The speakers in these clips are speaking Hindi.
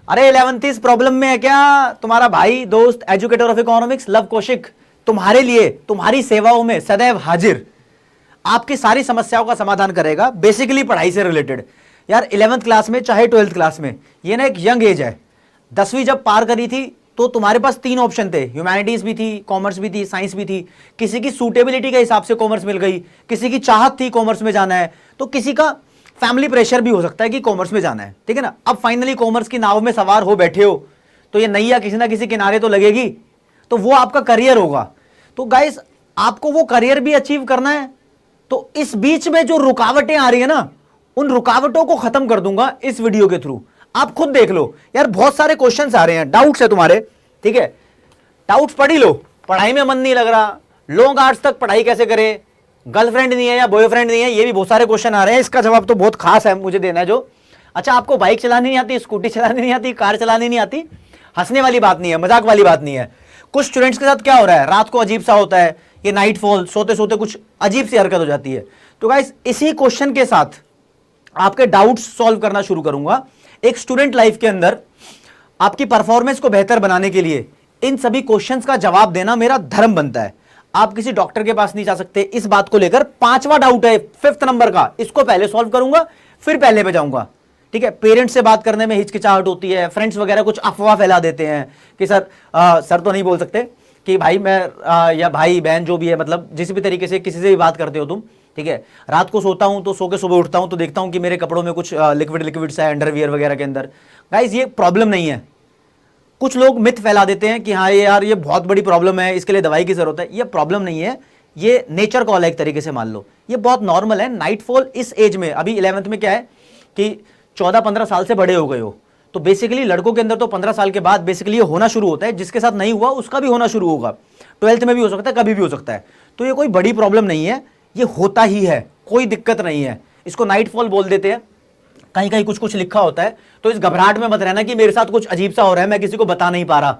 अरे 11th इस प्रॉब्लम में है क्या? तुम्हारा भाई दोस्त educator of economics love Kaushik तुम्हारे लिए, तुम्हारी सेवाओं में सदैव हाजिर, आपकी सारी समस्याओं का समाधान करेगा, बेसिकली पढ़ाई से रिलेटेड। यार 11th क्लास में चाहे 12th क्लास में, ये ना एक यंग एज है। 10वीं जब पार करी थी तो तुम्हारे पास 3 ऑप्शन थे, ह्यूमैनिटीज भी थी, कॉमर्स भी थी, साइंस भी थी। किसी की सूटेबिलिटी के हिसाब से कॉमर्स मिल गई, किसी की चाहत थी कॉमर्स में जाना है, तो किसी का फैमिली प्रेशर भी हो सकता है कि कॉमर्स में जाना है, ठीक है ना। अब फाइनली कॉमर्स की नाव में सवार हो बैठे हो, तो ये नैया किसी ना किसी किनारे तो लगेगी, तो वो आपका करियर होगा। तो गाइस आपको वो करियर भी अचीव करना है, तो इस बीच में जो रुकावटें आ रही है ना, उन रुकावटों को खत्म कर दूंगा इस वीडियो के थ्रू। आप खुद देख लो यार, बहुत सारे क्वेश्चंस आ रहे हैं, डाउट्स है तुम्हारे, ठीक है, डाउट्स पढ़ ही लो। पढ़ाई में मन नहीं लग रहा, लॉन्ग आवर्स तक पढ़ाई कैसे करें, गर्लफ्रेंड नहीं है या बॉयफ्रेंड नहीं है, ये भी बहुत सारे क्वेश्चन आ रहे हैं। इसका जवाब तो बहुत खास है मुझे देना है जो, अच्छा आपको बाइक चलानी नहीं आती, स्कूटी चलानी नहीं आती, कार चलानी नहीं आती, हंसने वाली बात नहीं है, मजाक वाली बात नहीं है। कुछ स्टूडेंट्स के साथ क्या हो रहा है, रात को अजीब सा होता है, ये नाइट फॉल, सोते सोते कुछ अजीब सी हरकत हो जाती है। तो गाइस इसी क्वेश्चन के साथ आपके डाउट्स सॉल्व करना शुरू करूंगा। एक स्टूडेंट लाइफ के अंदर आपकी परफॉर्मेंस को बेहतर बनाने के लिए इन सभी क्वेश्चंस का जवाब देना मेरा धर्म बनता है। आप किसी डॉक्टर के पास नहीं जा सकते इस बात को लेकर। 5वां डाउट है 5th नंबर का, इसको पहले सॉल्व करूंगा फिर पहले पे जाऊंगा, ठीक है। पेरेंट्स से बात करने में हिचकिचाहट होती है, फ्रेंड्स वगैरह कुछ अफवाह फैला देते हैं कि सर तो नहीं बोल सकते कि भाई मैं या भाई बहन जो भी है, मतलब जिस भी तरीके से किसी से भी बात करते हो तुम, ठीक है। रात को सोता हूं तो सो के सुबह उठता हूं तो देखता हूं कि मेरे कपड़ों में कुछ लिक्विड सा है, अंडरवियर वगैरह के अंदर। गाइस ये प्रॉब्लम नहीं है। कुछ लोग मिथ फैला देते हैं कि हाँ ये यार ये बहुत बड़ी प्रॉब्लम है, इसके लिए दवाई की जरूरत है। ये प्रॉब्लम नहीं है, ये नेचर कॉल है एक तरीके से, मान लो ये बहुत नॉर्मल है। नाइटफॉल इस एज में, अभी 11th में क्या है कि 14-15 साल से बड़े हो गए हो, तो बेसिकली लड़कों के अंदर तो 15 साल के बाद बेसिकली ये होना शुरू होता है। जिसके साथ नहीं हुआ उसका भी होना शुरू होगा, 12th में भी हो सकता है, कभी भी हो सकता है। तो ये कोई बड़ी प्रॉब्लम नहीं है, ये होता ही है, कोई दिक्कत नहीं है। इसको नाइटफॉल बोल देते हैं, कहीं कहीं कुछ कुछ लिखा होता है। तो इस घबराहट में मत रहना कि मेरे साथ कुछ अजीब सा हो रहा है, मैं किसी को बता नहीं पा रहा।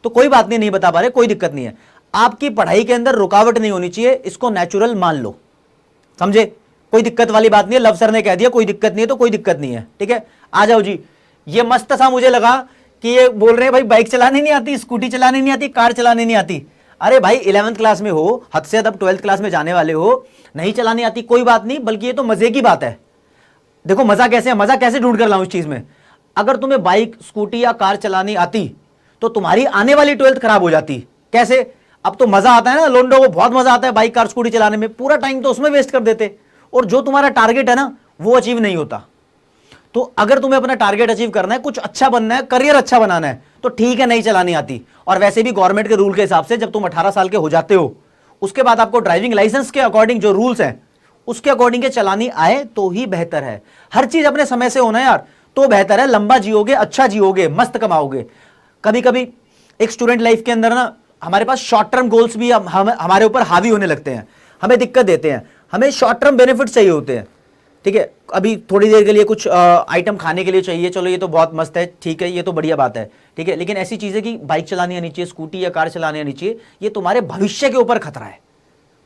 तो कोई बात नहीं, नहीं बता पा रहे, कोई दिक्कत नहीं है। आपकी पढ़ाई के अंदर रुकावट नहीं होनी चाहिए, इसको नेचुरल मान लो, समझे? कोई दिक्कत वाली बात नहीं है। लव सर ने कह दिया कोई दिक्कत नहीं है तो कोई दिक्कत नहीं है, ठीक है। आ जाओ जी। ये मस्त सा मुझे लगा कि ये बोल रहे हैं भाई बाइक चलानी नहीं आती, स्कूटी चलानी नहीं आती, कार चलानी नहीं आती। अरे भाई 11th क्लास में हो, हद से अब 12th क्लास में जाने वाले हो, नहीं चलानी आती कोई बात नहीं, बल्कि ये तो मजे की बात है। देखो मजा कैसे है, मजा कैसे ढूंढ कर लाऊं इस चीज में। अगर तुम्हें बाइक स्कूटी या कार चलानी आती तो तुम्हारी आने वाली 12th खराब हो जाती। कैसे? अब तो मजा आता है ना, लोंडो को बहुत मजा आता है बाइक कार स्कूटी चलाने में, पूरा टाइम तो उसमें वेस्ट कर देते, और जो तुम्हारा टारगेट है ना वो अचीव नहीं होता। तो अगर तुम्हें अपना टारगेट अचीव करना है, कुछ अच्छा बनना है, करियर अच्छा बनाना है, तो ठीक है नहीं चलानी आती। और वैसे भी गवर्नमेंट के रूल के हिसाब से जब तुम 18 साल के हो जाते हो उसके बाद आपको ड्राइविंग लाइसेंस के अकॉर्डिंग जो रूल्स हैं उसके अकॉर्डिंग के चलानी आए तो ही बेहतर है। हर चीज अपने समय से होना यार तो बेहतर है, लंबा जियोगे, अच्छा जियोगे, मस्त कमाओगे। कभी कभी एक स्टूडेंट लाइफ के अंदर ना हमारे पास शॉर्ट टर्म गोल्स भी हमारे ऊपर हावी होने लगते हैं, हमें दिक्कत देते हैं, हमें शॉर्ट टर्म बेनिफिट चाहिए होते हैं, ठीक है। अभी थोड़ी देर के लिए कुछ आइटम खाने के लिए चाहिए, चलो ये तो बहुत मस्त है, ठीक है, ये तो बढ़िया बात है, ठीक है। लेकिन ऐसी चीज़ है कि बाइक चलानी आनी चाहिए, स्कूटी या कार चलानी आनी चाहिए, ये तुम्हारे भविष्य के ऊपर खतरा है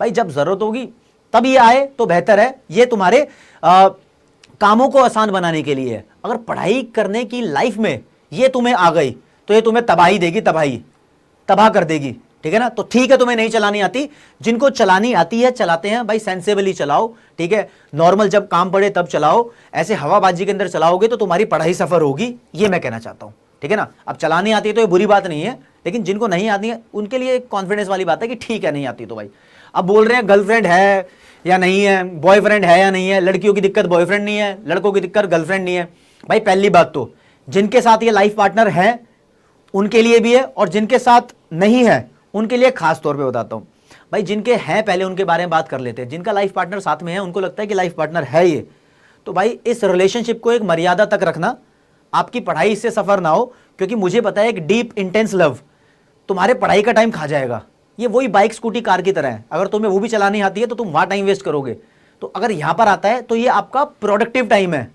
भाई। जब जरूरत होगी तब ये आए तो बेहतर है, ये तुम्हारे कामों को आसान बनाने के लिए है। अगर पढ़ाई करने की लाइफ में ये तुम्हें आ गई तो ये तुम्हें तबाही देगी, तबाह कर देगी, ठीक है ना। तो ठीक है तुम्हें नहीं चलानी आती, जिनको चलानी आती है चलाते हैं भाई, सेंसेबली चलाओ, ठीक है। नॉर्मल जब काम पड़े तब चलाओ, ऐसे हवाबाजी के अंदर चलाओगे तो तुम्हारी पढ़ाई सफर होगी, ये मैं कहना चाहता हूं, ठीक है ना। अब चलानी आती है तो ये बुरी बात नहीं है, लेकिन जिनको नहीं आती है उनके लिए कॉन्फिडेंस वाली बात है कि ठीक है नहीं आती तो भाई। अब बोल रहे हैं गर्लफ्रेंड है या नहीं है, बॉयफ्रेंड है या नहीं है, लड़कियों की दिक्कत बॉयफ्रेंड नहीं है, लड़कों की दिक्कत गर्लफ्रेंड नहीं है। भाई पहली बात तो जिनके साथ ये लाइफ पार्टनर है उनके लिए भी है, और जिनके साथ नहीं है उनके लिए खास तौर पे बताता हूं भाई। जिनके हैं पहले उनके बारे में बात कर लेते हैं। जिनका लाइफ पार्टनर साथ में है, उनको लगता है कि लाइफ पार्टनर है ये, तो भाई इस रिलेशनशिप को एक मर्यादा तक रखना, आपकी पढ़ाई इससे सफर ना हो, क्योंकि मुझे पता है एक डीप इंटेंस लव तुम्हारे पढ़ाई का टाइम खा जाएगा। ये वही बाइक स्कूटी कार की तरह है, अगर तुम्हें वो भी चलानी आती है तो तुम वहां टाइम वेस्ट करोगे। तो अगर यहां पर आता है तो ये आपका प्रोडक्टिव टाइम है।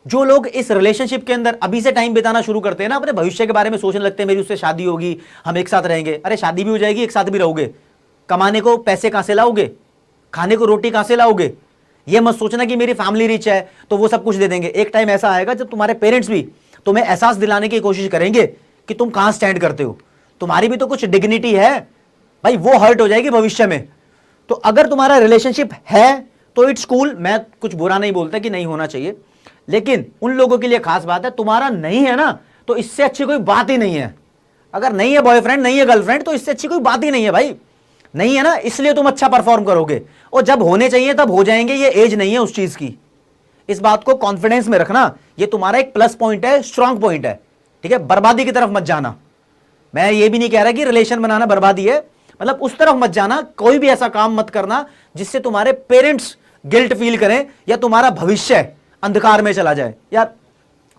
जो लोग इस रिलेशनशिप के अंदर अभी से टाइम बिताना शुरू करते हैं ना, अपने भविष्य के बारे में सोचने लगते हैं, मेरी उससे शादी होगी, हम एक साथ रहेंगे। अरे शादी भी हो जाएगी, एक साथ भी रहोगे, कमाने को पैसे कहां से लाओगे, खाने को रोटी कहां से लाओगे। ये मत सोचना कि मेरी फैमिली रिच है तो वो सब कुछ दे देंगे। एक टाइम ऐसा आएगा जब तुम्हारे पेरेंट्स भी तुम्हें एहसास दिलाने की कोशिश करेंगे कि तुम कहां स्टैंड करते हो, तुम्हारी भी तो कुछ डिग्निटी है भाई, वो हर्ट हो जाएगी भविष्य में। तो अगर तुम्हारा रिलेशनशिप है तो इट्स कूल, मैं कुछ बुरा नहीं बोलता कि नहीं होना चाहिए, लेकिन उन लोगों के लिए खास बात है, तुम्हारा नहीं है ना तो इससे अच्छी कोई बात ही नहीं है। अगर नहीं है बॉयफ्रेंड, नहीं है गर्लफ्रेंड, तो इससे अच्छी कोई बात ही नहीं है भाई। नहीं है ना, इसलिए तुम अच्छा परफॉर्म करोगे, और जब होने चाहिए तब हो जाएंगे, ये एज नहीं है उस चीज की। इस बात को कॉन्फिडेंस में रखना, ये तुम्हारा एक प्लस पॉइंट है, स्ट्रांग पॉइंट है, ठीक है। बर्बादी की तरफ मत जाना। मैं ये भी नहीं कह रहा कि रिलेशन बनाना बर्बादी है, मतलब उस तरफ मत जाना, कोई भी ऐसा काम मत करना जिससे तुम्हारे पेरेंट्स गिल्ट फील करें या तुम्हारा भविष्य अंधकार में चला जाए। यार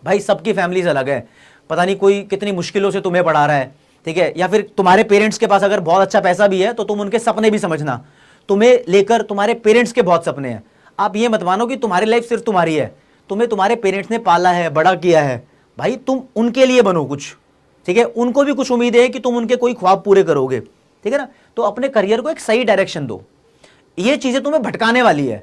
भाई सबकी फैमिलीज अलग है, पता नहीं कोई कितनी मुश्किलों से तुम्हें पढ़ा रहा है, ठीक है, या फिर तुम्हारे पेरेंट्स के पास अगर बहुत अच्छा पैसा भी है तो तुम उनके सपने भी समझना, तुम्हें लेकर तुम्हारे पेरेंट्स के बहुत सपने हैं। आप ये मत मानो कि तुम्हारी लाइफ सिर्फ तुम्हारी है, तुम्हें तुम्हारे पेरेंट्स ने पाला है, बड़ा किया है, भाई तुम उनके लिए बनो कुछ, ठीक है, उनको भी कुछ उम्मीद है कि तुम उनके कोई ख्वाब पूरे करोगे, ठीक है ना। तो अपने करियर को एक सही डायरेक्शन दो, ये चीजें तुम्हें भटकाने वाली है।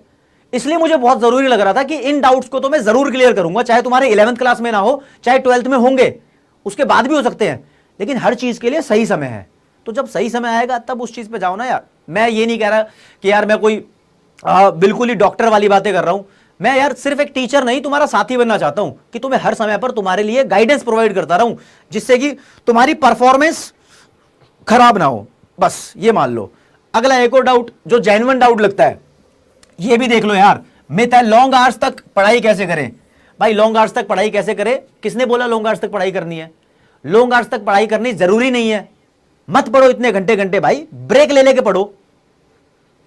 इसलिए मुझे बहुत जरूरी लग रहा था कि इन डाउट्स को तो मैं जरूर क्लियर करूंगा, चाहे तुम्हारे 11th क्लास में ना हो, चाहे 12th में होंगे, उसके बाद भी हो सकते हैं, लेकिन हर चीज के लिए सही समय है। तो जब सही समय आएगा तब उस चीज पे जाओ ना यार। मैं ये नहीं कह रहा कि यार मैं कोई बिल्कुल ही डॉक्टर वाली बातें कर रहा हूं, मैं यार सिर्फ एक टीचर नहीं, तुम्हारा साथी बनना चाहता हूं कि तुम्हें हर समय पर तुम्हारे लिए गाइडेंस प्रोवाइड करता रहूं, जिससे कि तुम्हारी परफॉर्मेंस खराब ना हो, बस ये मान लो। अगला एक और डाउट जो जेन्युइन डाउट लगता है, ये भी देख लो यार, मिथ है, लॉन्ग आवर्स तक पढ़ाई कैसे करें। भाई लॉन्ग आवर्स तक पढ़ाई कैसे करें, किसने बोला लॉन्ग आवर्स तक पढ़ाई करनी है? लॉन्ग आवर्स तक पढ़ाई करनी जरूरी नहीं है, मत पढ़ो इतने घंटे घंटे, भाई ब्रेक ले लेके पढ़ो,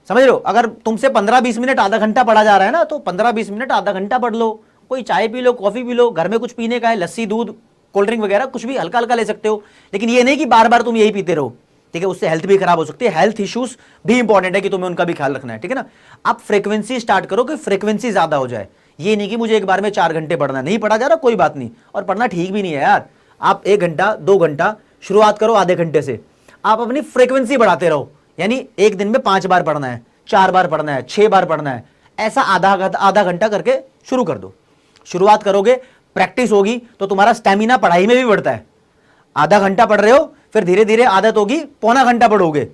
समझ रहे हो। अगर तुमसे 15-20 मिनट आधा घंटा पढ़ा जा रहा है ना, तो 15-20 मिनट आधा घंटा पढ़ लो, कोई चाय P low, coffee P low, घर में कुछ पीने का है, लस्सी दूध कोल्ड ड्रिंक वगैरह कुछ भी हल्का हल्का ले सकते हो, लेकिन ये नहीं कि बार बार तुम यही पीते रहो, ठीक है, उससे हेल्थ भी खराब हो सकती है। हेल्थ इश्यूज भी इंपॉर्टेंट है कि तुम्हें उनका भी ख्याल रखना है, ठीक है ना। आप फ्रीक्वेंसी स्टार्ट करो कि फ्रीक्वेंसी ज्यादा हो जाए, ये नहीं कि मुझे एक बार में 4 घंटे पढ़ना, नहीं पढ़ा जा रहा कोई बात नहीं, और पढ़ना ठीक भी नहीं है यार, आप 1 घंटा 2 घंटा शुरुआत करो आधे घंटे से, आप अपनी फ्रीक्वेंसी बढ़ाते रहो, यानी एक दिन में 5 बार पढ़ना है, 4 बार पढ़ना है, 6 बार पढ़ना है, ऐसा आधा घंटा करके शुरू कर दो। शुरुआत करोगे, प्रैक्टिस होगी तो तुम्हारा स्टैमिना पढ़ाई में भी बढ़ता है। आधा घंटा पढ़ रहे हो, फिर धीरे धीरे आदत होगी, पौना घंटा पढ़ोगे,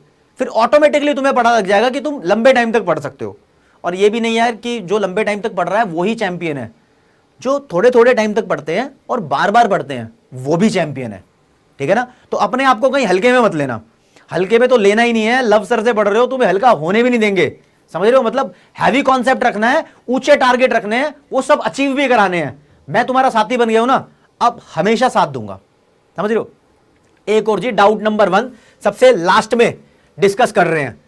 फिर ऑटोमेटिकली तुम्हें पता लग जाएगा कि तुम लंबे टाइम तक पढ़ सकते हो। और ये भी नहीं यार कि जो लंबे टाइम तक पढ़ रहा है वही चैंपियन है, जो थोड़े थोड़े टाइम तक पढ़ते हैं और बार बार पढ़ते हैं वो भी चैंपियन है, ठीक है ना। तो अपने आप को कहीं हल्के में मत लेना, हल्के में तो लेना ही नहीं है, लव सर से पढ़ रहे हो, तुम्हें हल्का होने भी नहीं देंगे, समझ रहे हो। मतलब हैवी कॉन्सेप्ट रखना है, ऊंचे टारगेट रखने हैं, वो सब अचीव भी कराने हैं। मैं तुम्हारा साथी बन गया हूं ना, अब हमेशा साथ दूंगा, समझ रहे हो। एक और जी, डाउट नंबर 1 सबसे लास्ट में डिस्कस कर रहे हैं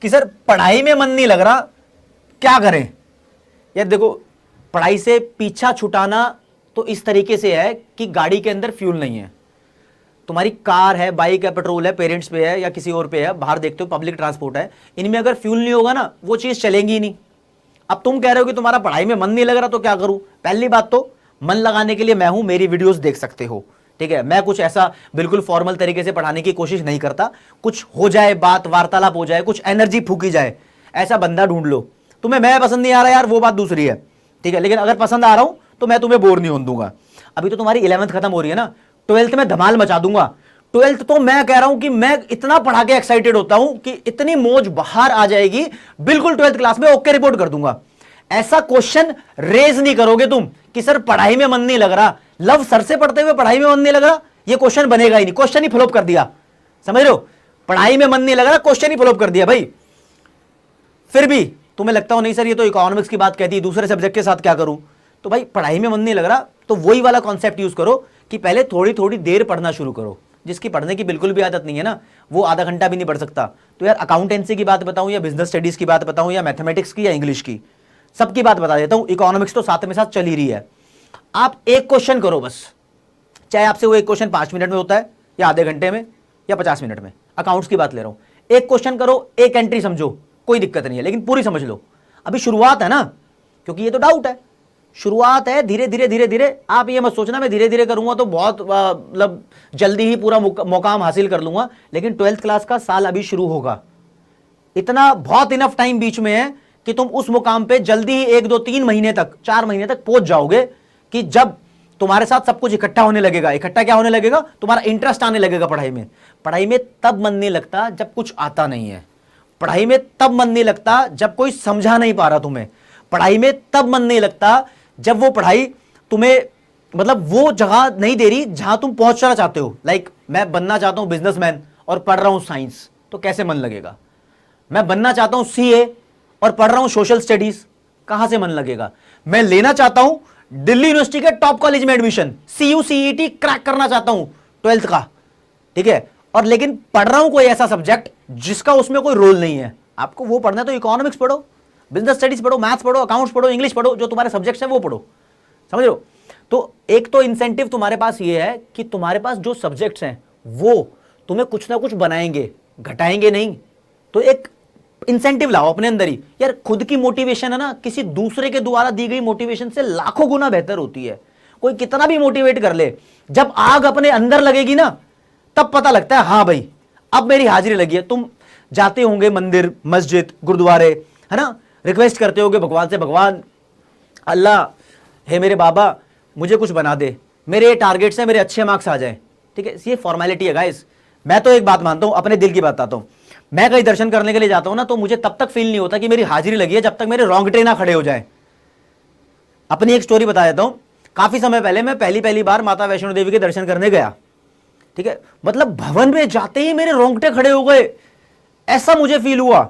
कि सर पढ़ाई में मन नहीं लग रहा, क्या करें। यार देखो, पढ़ाई से पीछा छुटाना तो इस तरीके से है कि गाड़ी के अंदर फ्यूल नहीं है, तुम्हारी कार है, बाइक है, पेट्रोल है, पेरेंट्स पे है या किसी और पे है, बाहर देखते हो पब्लिक ट्रांसपोर्ट है, इनमें अगर फ्यूल नहीं होगा ना वो चीज चलेंगी ही नहीं। अब तुम कह रहे हो कि तुम्हारा पढ़ाई में मन नहीं लग रहा तो क्या करूं। पहली बात तो मन लगाने के लिए मैं हूं, मेरी वीडियोस देख सकते हो, ठीक है। मैं कुछ ऐसा बिल्कुल फॉर्मल तरीके से पढ़ाने की कोशिश नहीं करता, कुछ हो जाए, बात वार्तालाप हो जाए, कुछ एनर्जी फूकी जाए, ऐसा बंदा ढूंढ लो। तुम्हें मैं पसंद नहीं आ रहा यार, वो बात दूसरी है, ठीक है, लेकिन अगर पसंद आ रहा हूं तो मैं तुम्हें बोर नहीं होने दूंगा। अभी तो तुम्हारी 11th खत्म हो रही है ना, 12th में धमाल मचा दूंगा। 12th तो मैं कह रहा हूं कि मैं इतना पढ़ा के एक्साइटेड होता हूं कि इतनी मौज बाहर आ जाएगी, बिल्कुल 12th क्लास में ओके रिपोर्ट कर दूंगा। ऐसा क्वेश्चन रेज नहीं करोगे तुम कि सर पढ़ाई में मन नहीं लग रहा, लव सर से पढ़ते हुए पढ़ाई में मन नहीं लग रहा, ये क्वेश्चन बनेगा ही नहीं, क्वेश्चन ही फ्लॉप कर दिया, समझ रहे हो। पढ़ाई में मन नहीं लग रहा, क्वेश्चन ही फ्लॉप कर दिया भाई। फिर भी तुम्हें लगता हो नहीं सर ये तो इकोनॉमिक्स की बात कहती है, दूसरे सब्जेक्ट के साथ क्या करूं, तो भाई पढ़ाई में मन नहीं लग रहा तो वही वाला कॉन्सेप्ट यूज करो कि पहले थोड़ी थोड़ी देर पढ़ना शुरू करो। जिसकी पढ़ने की बिल्कुल भी आदत नहीं है ना, वो आधा घंटा भी नहीं पढ़ सकता। तो यार अकाउंटेंसी की बात बताऊं या बिजनेस स्टडीज की बात बताऊं या मैथमेटिक्स की या इंग्लिश की, सबकी बात बता देता हूं। इकोनॉमिक्स तो साथ में साथ चल ही रही है। आप एक क्वेश्चन करो बस, चाहे आपसे वो एक क्वेश्चन 5 मिनट में होता है या आधे घंटे में या 50 मिनट में, अकाउंट्स की बात ले रहा हूं। एक क्वेश्चन करो, एक एंट्री समझो, कोई दिक्कत नहीं है, लेकिन पूरी समझ लो। अभी शुरुआत है ना, क्योंकि ये तो डाउट है, शुरुआत है, धीरे धीरे धीरे धीरे। आप ये मत सोचना मैं धीरे धीरे करूंगा तो बहुत मतलब जल्दी ही पूरा मुकाम हासिल कर लूंगा, लेकिन 12th क्लास का साल अभी शुरू होगा, इतना बहुत इनफ टाइम बीच में है कि तुम उस मुकाम पे जल्दी ही 1 2 3 महीने तक, 4 महीने तक पहुंच जाओगे कि जब तुम्हारे साथ सब कुछ इकट्ठा होने लगेगा। इकट्ठा क्या होने लगेगा? तुम्हारा इंटरेस्ट आने लगेगा पढ़ाई में। पढ़ाई में तब मन नहीं लगता जब कुछ आता नहीं है। पढ़ाई में तब मन नहीं लगता जब कोई समझा नहीं पा रहा तुम्हें। पढ़ाई में तब मन नहीं लगता जब वो पढ़ाई तुम्हें मतलब वो जगह नहीं दे रही जहां तुम पहुंचना चाहते हो। लाइक मैं बनना चाहता हूं बिजनेसमैन और पढ़ रहा हूं साइंस, तो कैसे मन लगेगा? मैं बनना चाहता हूं सीए और पढ़ रहा हूं सोशल स्टडीज, कहां से मन लगेगा? मैं लेना चाहता हूं दिल्ली यूनिवर्सिटी के टॉप कॉलेज में एडमिशन, सीयू सीईटी क्रैक करना चाहता हूं 12th का, ठीक है, और लेकिन पढ़ रहा हूं कोई ऐसा सब्जेक्ट जिसका उसमें कोई रोल नहीं है। आपको वो पढ़ना है तो इकोनॉमिक्स पढ़ो, बिजनेस स्टडीज पढ़ो, मैथ्स पढ़ो, अकाउंट्स पढ़ो, इंग्लिश पढ़ो, जो तुम्हारे सब्जेक्ट्स हैं वो पढ़ो। समझ लो? तो एक तो इंसेंटिव तुम्हारे पास ये है कि तुम्हारे पास जो सब्जेक्ट्स हैं वो तुम्हें कुछ ना कुछ बनाएंगे, घटाएंगे नहीं। तो एक इंसेंटिव लाओ अपने अंदर ही। यार खुद की मोटिवेशन है ना, किसी दूसरे के द्वारा दी गई मोटिवेशन से लाखों गुना बेहतर होती है। कोई कितना भी मोटिवेट कर ले, जब आग अपने अंदर लगेगी ना तब पता लगता है हाँ भाई अब मेरी हाजिरी लगी है। तुम जाते होंगे मंदिर, मस्जिद, गुरुद्वारे, है ना, रिक्वेस्ट करते होगे भगवान से, भगवान अल्लाह हे मेरे बाबा मुझे कुछ बना दे, मेरे टारगेट से मेरे अच्छे मार्क्स आ जाए। ठीक है, ये फॉर्मेलिटी है गाइस। मैं तो एक बात मानता हूं, अपने दिल की बात बताता हूं। मैं कहीं दर्शन करने के लिए जाता हूं ना तो मुझे तब तक फील नहीं होता कि मेरी हाजिरी लगी है जब तक मेरे रोंगटे ना खड़े हो जाए। अपनी एक स्टोरी बता देता हूं। काफी समय पहले मैं पहली बार माता वैष्णो देवी के दर्शन करने गया। ठीक है, मतलब भवन में जाते ही मेरे रोंगटे खड़े हो गए, ऐसा मुझे फील हुआ।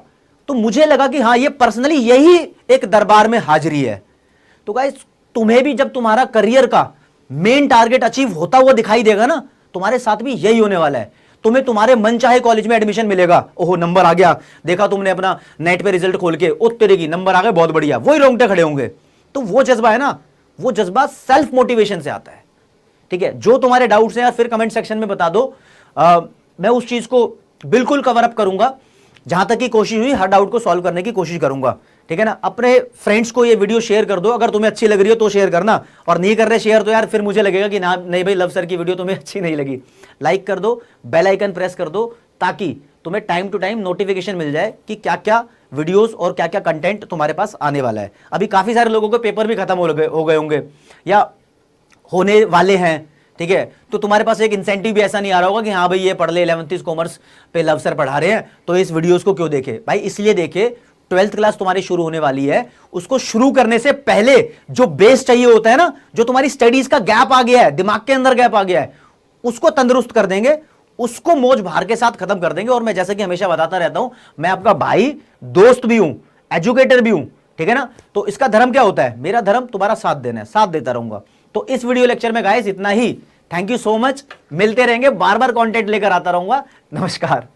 तो मुझे लगा कि हाँ ये पर्सनली यही एक दरबार में हाजिरी है। तो गाइस तुम्हें भी जब तुम्हारा करियर का मेन टारगेट अचीव होता हुआ दिखाई देगा ना, तुम्हारे साथ भी यही होने वाला है। तुम्हें तुम्हारे मनचाहे कॉलेज में एडमिशन मिलेगा, ओहो नंबर आ गया, देखा तुमने अपना नेट पे रिजल्ट खोल के, ओ तेरे की नंबर आ गए, बहुत बढ़िया, वही रोंगटे खड़े होंगे। तो वो जज्बा है ना, वो जज्बा सेल्फ मोटिवेशन से आता है। ठीक है, जो तुम्हारे डाउट्स हैं यार फिर कमेंट सेक्शन में बता दो। मैं उस चीज को बिल्कुल कवर अप करूंगा, जहां तक की कोशिश हुई हर डाउट को सॉल्व करने की कोशिश करूंगा। ठीक है ना, अपने फ्रेंड्स को ये वीडियो शेयर कर दो, अगर तुम्हें अच्छी लग रही हो तो शेयर करना, और नहीं कर रहे शेयर तो यार फिर मुझे लगेगा कि ना नहीं भाई लव सर की वीडियो तुम्हें अच्छी नहीं लगी। लाइक कर दो, बेल आइकन प्रेस कर दो, ताकि तुम्हें टाइम टू टाइम नोटिफिकेशन मिल जाए कि क्या क्या वीडियोस और क्या क्या कंटेंट तुम्हारे पास आने वाला है। अभी काफी सारे लोगों के पेपर भी खत्म हो गए होंगे या होने वाले हैं। ठीक है, तो तुम्हारे पास एक इंसेंटिव भी ऐसा नहीं आ रहा होगा कि हाँ भाई ये पढ़ ले, 11th कॉमर्स पे लव सर पढ़ा रहे हैं तो इस वीडियोस को क्यों देखे। भाई इसलिए देखे, 12th क्लास तुम्हारी शुरू होने वाली है, उसको शुरू करने से पहले जो बेस चाहिए होता है ना, जो तुम्हारी स्टडीज का गैप आ गया है, दिमाग के अंदर गैप आ गया है, उसको तंदुरुस्त कर देंगे, उसको मौज भार के साथ खत्म कर देंगे। और मैं जैसे कि हमेशा बताता रहता हूं, मैं आपका भाई दोस्त भी हूं, एजुकेटर भी हूं। ठीक है ना, तो इसका धर्म क्या होता है? मेरा धर्म तुम्हारा साथ देना है, साथ देता रहूंगा। तो इस वीडियो लेक्चर में गाइस इतना ही। थैंक यू सो मच, मिलते रहेंगे, बार बार कंटेंट लेकर आता रहूंगा। नमस्कार।